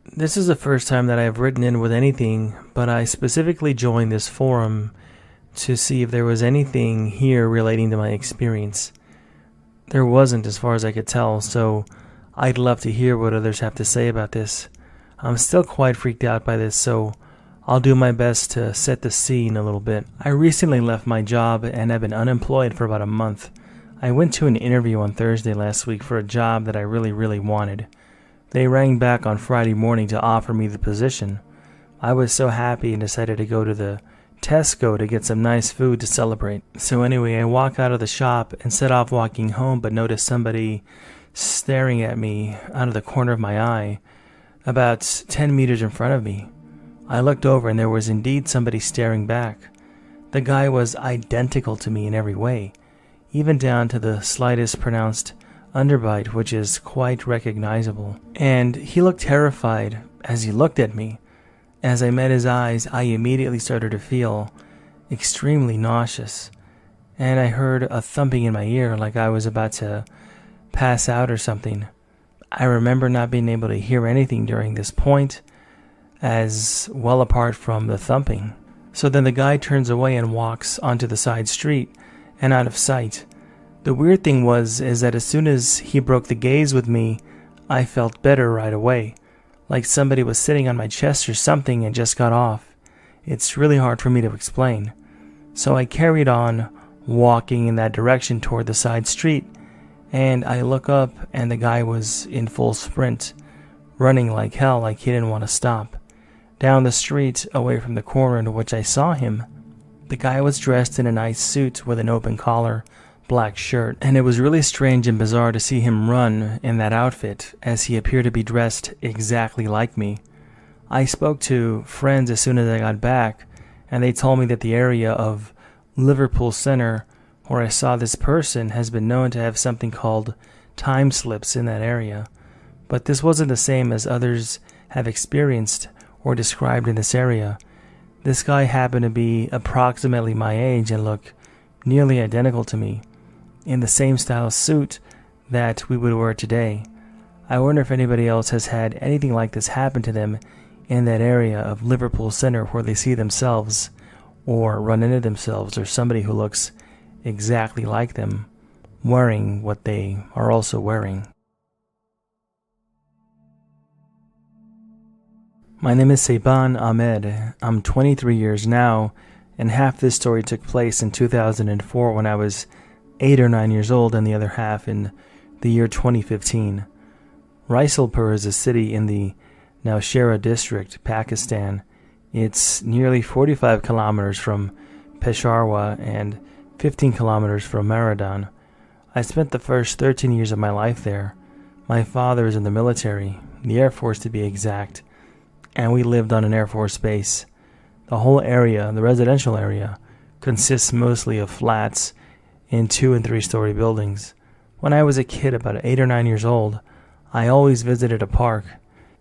This is the first time that I have written in with anything, but I specifically joined this forum to see if there was anything here relating to my experience. There wasn't as far as I could tell, so I'd love to hear what others have to say about this. I'm still quite freaked out by this, so I'll do my best to set the scene a little bit. I recently left my job and have been unemployed for about a month. I went to an interview on Thursday last week for a job that I really wanted. They rang back on Friday morning to offer me the position. I was so happy and decided to go to the Tesco to get some nice food to celebrate. So anyway, I walk out of the shop and set off walking home, but noticed somebody staring at me out of the corner of my eye about 10 meters in front of me. I looked over and there was indeed somebody staring back. The guy was identical to me in every way, even down to the slightest pronounced underbite, which is quite recognizable. And he looked terrified as he looked at me. As I met his eyes, I immediately started to feel extremely nauseous, and I heard a thumping in my ear like I was about to pass out or something. I remember not being able to hear anything during this point, as well apart from the thumping. So then the guy turns away and walks onto the side street and out of sight. The weird thing is that as soon as he broke the gaze with me, I felt better right away, like somebody was sitting on my chest or something and just got off. It's really hard for me to explain. So I carried on walking in that direction toward the side street, and I look up and the guy was in full sprint, running like hell, like he didn't want to stop. Down the street, away from the corner into which I saw him, the guy was dressed in a nice suit with an open collar, black shirt, and it was really strange and bizarre to see him run in that outfit, as he appeared to be dressed exactly like me. I spoke to friends as soon as I got back, and they told me that the area of Liverpool Center where I saw this person has been known to have something called time slips in that area, but this wasn't the same as others have experienced or described in this area. This guy happened to be approximately my age and look nearly identical to me, in the same style suit that we would wear today. I wonder if anybody else has had anything like this happen to them in that area of Liverpool Center where they see themselves or run into themselves or somebody who looks exactly like them wearing what they are also wearing. My name is Seiban Ahmed. I'm 23 years now, and half this story took place in 2004 when I was 8 or 9 years old, and the other half in the year 2015. Raisalpur is a city in the Nowshera district, Pakistan. It's nearly 45 kilometers from Peshawar and 15 kilometers from Maradan. I spent the first 13 years of my life there. My father is in the military, the Air Force to be exact, and we lived on an Air Force base. The whole area, the residential area, consists mostly of flats in 2- and 3-story buildings. When I was a kid, about 8 or 9 years old, I always visited a park.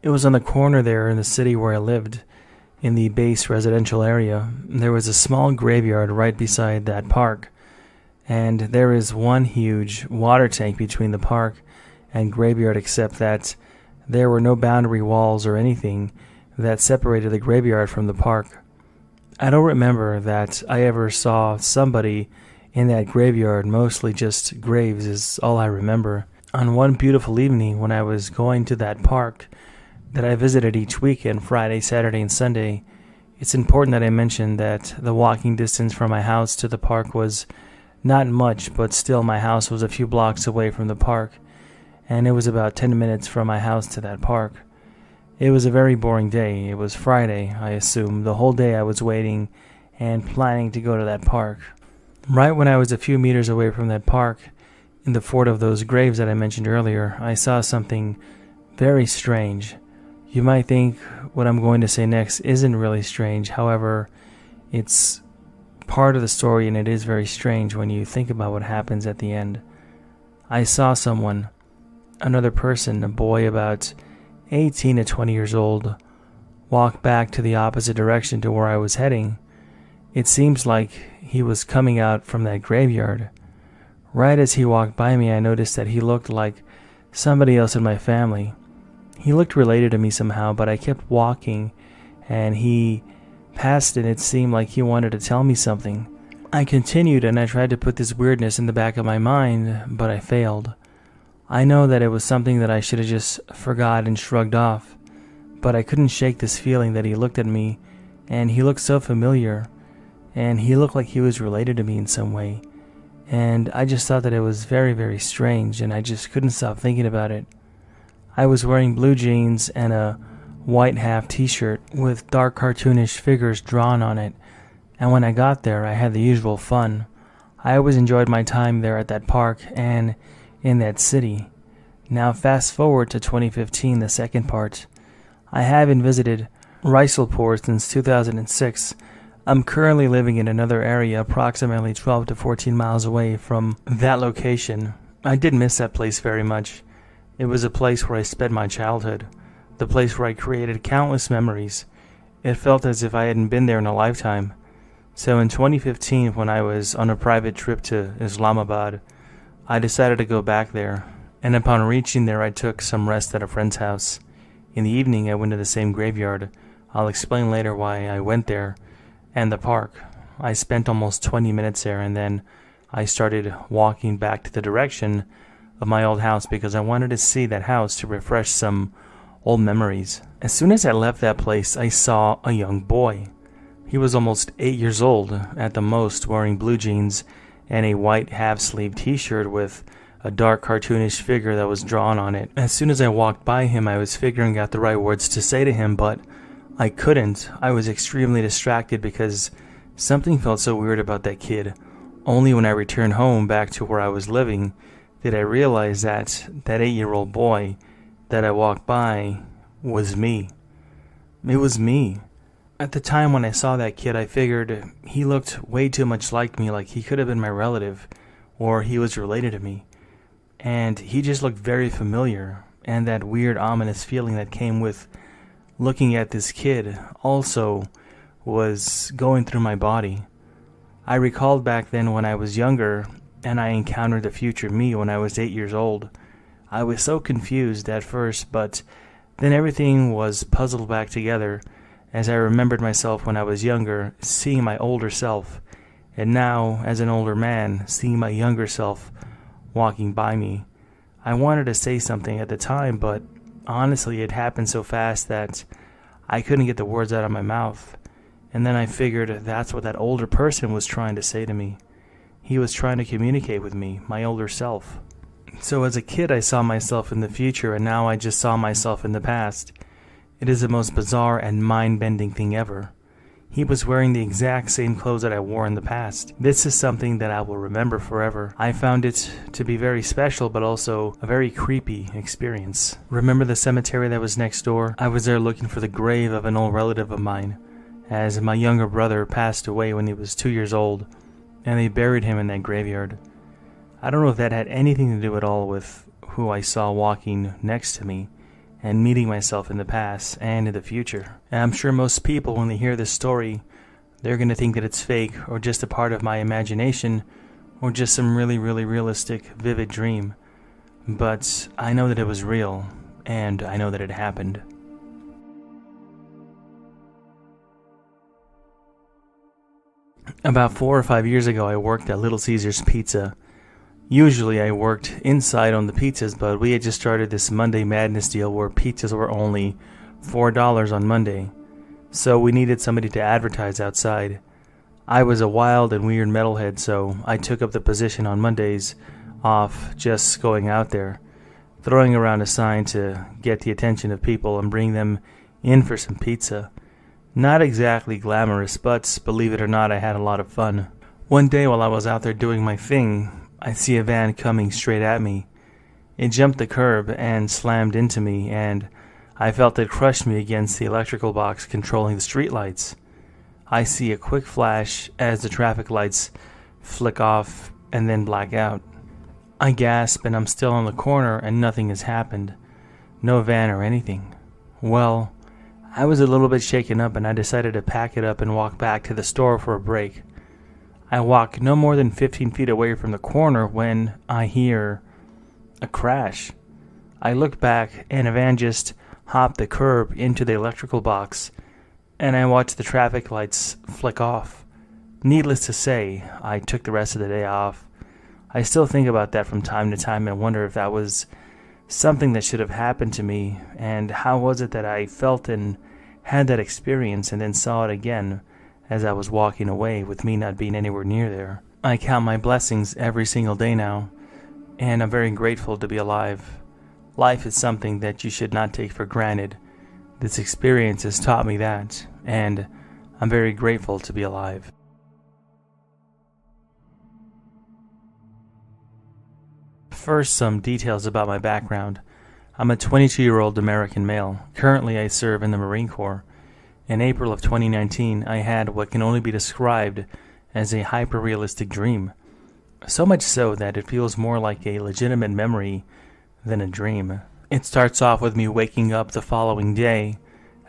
It was on the corner there in the city where I lived, in the base residential area. There was a small graveyard right beside that park, and there is one huge water tank between the park and graveyard, except that there were no boundary walls or anything that separated the graveyard from the park. I don't remember that I ever saw somebody in that graveyard, mostly just graves is all I remember. On one beautiful evening when I was going to that park that I visited each weekend, Friday, Saturday, and Sunday, it's important that I mention that the walking distance from my house to the park was not much, but still my house was a few blocks away from the park, and it was about 10 minutes from my house to that park. It was a very boring day. It was Friday, I assume. The whole day I was waiting and planning to go to that park. Right when I was a few meters away from that park, in the fort of those graves that I mentioned earlier, I saw something very strange. You might think what I'm going to say next isn't really strange. However, it's part of the story, and it is very strange when you think about what happens at the end. I saw someone, another person, a boy about 18 to 20 years old, walk back to the opposite direction to where I was heading. It seems like he was coming out from that graveyard. Right as he walked by me, I noticed that he looked like somebody else in my family. He looked related to me somehow, but I kept walking, and he passed and it seemed like he wanted to tell me something. I continued and I tried to put this weirdness in the back of my mind, but I failed. I know that it was something that I should have just forgot and shrugged off, but I couldn't shake this feeling that he looked at me, and he looked so familiar, and he looked like he was related to me in some way, and I just thought that it was very, very strange, and I just couldn't stop thinking about it. I was wearing blue jeans and a white half t-shirt with dark cartoonish figures drawn on it, and when I got there I had the usual fun. I always enjoyed my time there at that park and in that city. Now fast forward to 2015, the second part. I haven't visited Riselport since 2006. I'm currently living in another area approximately 12 to 14 miles away from that location. I did miss that place very much. It was a place where I spent my childhood, the place where I created countless memories. It felt as if I hadn't been there in a lifetime. So in 2015, when I was on a private trip to Islamabad, I decided to go back there, and upon reaching there I took some rest at a friend's house. In the evening I went to the same graveyard. I'll explain later why I went there, and the park. I spent almost 20 minutes there, and then I started walking back to the direction of my old house because I wanted to see that house to refresh some old memories. As soon as I left that place, I saw a young boy. He was almost 8 years old at the most, wearing blue jeans and a white half-sleeve t-shirt with a dark cartoonish figure that was drawn on it. As soon as I walked by him, I was figuring out the right words to say to him, but I couldn't. I was extremely distracted because something felt so weird about that kid. Only when I returned home back to where I was living did I realize that 8-year-old boy that I walked by was me. It was me. At the time when I saw that kid, I figured he looked way too much like me, like he could have been my relative, or he was related to me. And he just looked very familiar, and that weird ominous feeling that came with looking at this kid also was going through my body. I recalled back then when I was younger, and I encountered the future me when I was 8 years old. I was so confused at first, but then everything was puzzled back together as I remembered myself when I was younger, seeing my older self, and now, as an older man, seeing my younger self walking by me. I wanted to say something at the time, but honestly it happened so fast that I couldn't get the words out of my mouth. And then I figured that's what that older person was trying to say to me. He was trying to communicate with me, my older self. So as a kid I saw myself in the future, and now I just saw myself in the past. It is the most bizarre and mind-bending thing ever. He was wearing the exact same clothes that I wore in the past. This is something that I will remember forever. I found it to be very special, but also a very creepy experience. Remember the cemetery that was next door? I was there looking for the grave of an old relative of mine, as my younger brother passed away when he was 2 years old, and they buried him in that graveyard. I don't know if that had anything to do at all with who I saw walking next to me, and meeting myself in the past and in the future. And I'm sure most people, when they hear this story, they're going to think that it's fake or just a part of my imagination or just some really, really realistic, vivid dream. But I know that it was real, and I know that it happened. About 4 or 5 years ago, I worked at Little Caesars Pizza. Usually I worked inside on the pizzas, but we had just started this Monday Madness deal where pizzas were only $4 on Monday. So we needed somebody to advertise outside. I was a wild and weird metalhead, so I took up the position on Mondays off, just going out there, throwing around a sign to get the attention of people and bring them in for some pizza. Not exactly glamorous, but believe it or not, I had a lot of fun. One day while I was out there doing my thing, I see a van coming straight at me. It jumped the curb and slammed into me, and I felt it crush me against the electrical box controlling the streetlights. I see a quick flash as the traffic lights flick off and then black out. I gasp and I'm still on the corner and nothing has happened. No van or anything. Well, I was a little bit shaken up and I decided to pack it up and walk back to the store for a break. I walk no more than 15 feet away from the corner when I hear a crash. I look back and a van just hop the curb into the electrical box, and I watched the traffic lights flick off. Needless to say, I took the rest of the day off. I still think about that from time to time and wonder if that was something that should have happened to me, and how was it that I felt and had that experience and then saw it again as I was walking away with me not being anywhere near there. I count my blessings every single day now, and I'm very grateful to be alive. Life is something that you should not take for granted. This experience has taught me that, and I'm very grateful to be alive. First, some details about my background. I'm a 22-year-old American male. Currently, I serve in the Marine Corps. In April of 2019, I had what can only be described as a hyper-realistic dream. So much so that it feels more like a legitimate memory than a dream. It starts off with me waking up the following day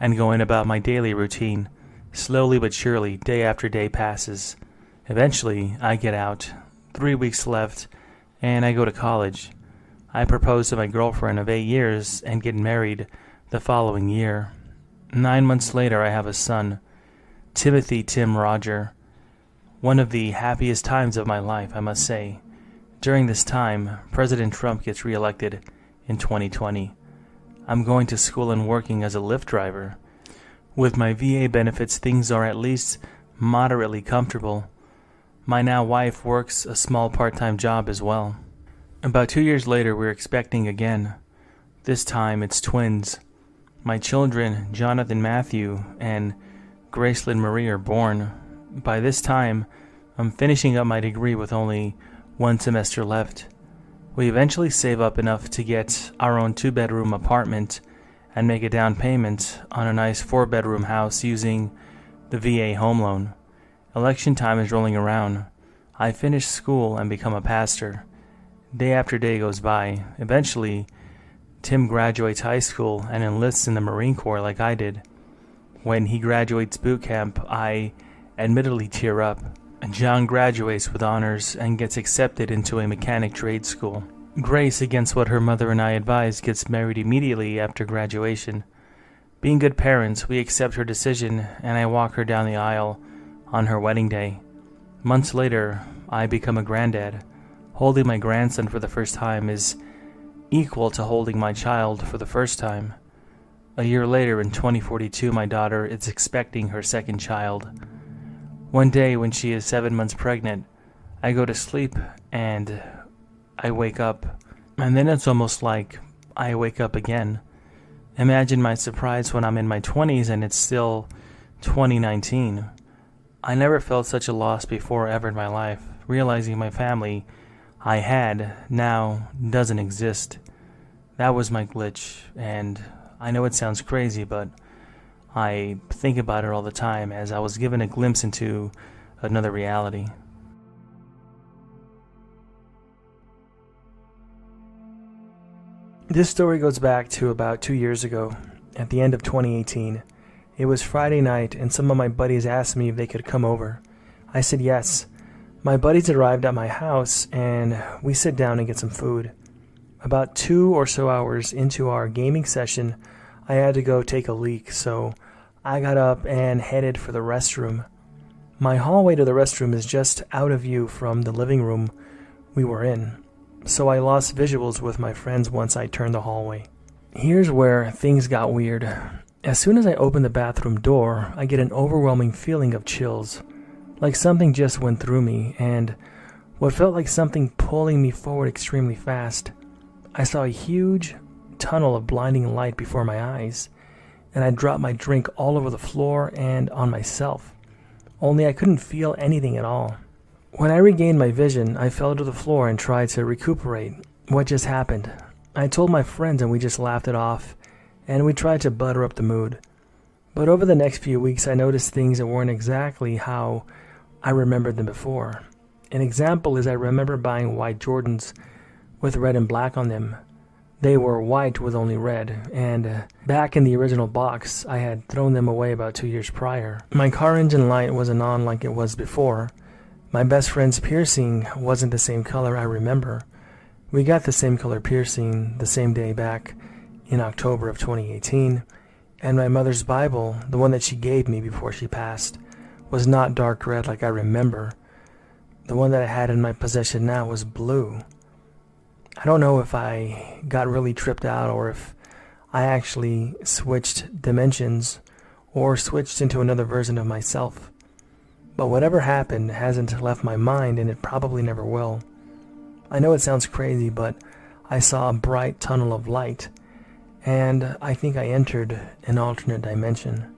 and going about my daily routine. Slowly but surely, day after day passes. Eventually, I get out. 3 weeks left, and I go to college. I propose to my girlfriend of 8 years and get married the following year. 9 months later, I have a son, Timothy Tim Roger. One of the happiest times of my life, I must say. During this time, President Trump gets reelected in 2020. I'm going to school and working as a Lyft driver. With my VA benefits, things are at least moderately comfortable. My now wife works a small part-time job as well. About 2 years later, we're expecting again. This time, it's twins. My children, Jonathan Matthew and Gracelyn Marie, are born. By this time, I'm finishing up my degree with only 1 semester left. We eventually save up enough to get our own 2-bedroom apartment and make a down payment on a nice 4-bedroom house using the VA home loan. Election time is rolling around. I finish school and become a pastor. Day after day goes by. Eventually, Tim graduates high school and enlists in the Marine Corps like I did. When he graduates boot camp, I admittedly tear up. John graduates with honors and gets accepted into a mechanic trade school. Grace, against what her mother and I advised, gets married immediately after graduation. Being good parents, we accept her decision, and I walk her down the aisle on her wedding day. Months later, I become a granddad. Holding my grandson for the first time is equal to holding my child for the first time. A year later, in 2042, my daughter is expecting her second child. One day, when she is 7 months pregnant, I go to sleep and I wake up. And then it's almost like I wake up again. Imagine my surprise when I'm in my 20s and it's still 2019. I never felt such a loss before ever in my life, realizing my family I had now doesn't exist. That was my glitch, and I know it sounds crazy, but I think about it all the time as I was given a glimpse into another reality. This story goes back to about 2 years ago, at the end of 2018. It was Friday night, and some of my buddies asked me if they could come over. I said yes. My buddies arrived at my house, and we sit down and get some food. About 2 or so hours into our gaming session, I had to go take a leak, so I got up and headed for the restroom. My hallway to the restroom is just out of view from the living room we were in, so I lost visuals with my friends once I turned the hallway. Here's where things got weird. As soon as I open the bathroom door, I get an overwhelming feeling of chills, like something just went through me, and what felt like something pulling me forward extremely fast. I saw a huge tunnel of blinding light before my eyes, and I dropped my drink all over the floor and on myself. Only I couldn't feel anything at all. When I regained my vision, I fell to the floor and tried to recuperate what just happened. I told my friends and we just laughed it off, and we tried to butter up the mood. But over the next few weeks, I noticed things that weren't exactly how I remembered them before. An example is I remember buying white Jordans with red and black on them. They were white with only red, and back in the original box, I had thrown them away about 2 years prior. My car engine light wasn't on like it was before. My best friend's piercing wasn't the same color I remember. We got the same color piercing the same day back in October of 2018, and my mother's Bible, the one that she gave me before she passed, was not dark red like I remember. The one that I had in my possession now was blue. I don't know if I got really tripped out or if I actually switched dimensions or switched into another version of myself. But whatever happened hasn't left my mind, and it probably never will. I know it sounds crazy, but I saw a bright tunnel of light, and I think I entered an alternate dimension.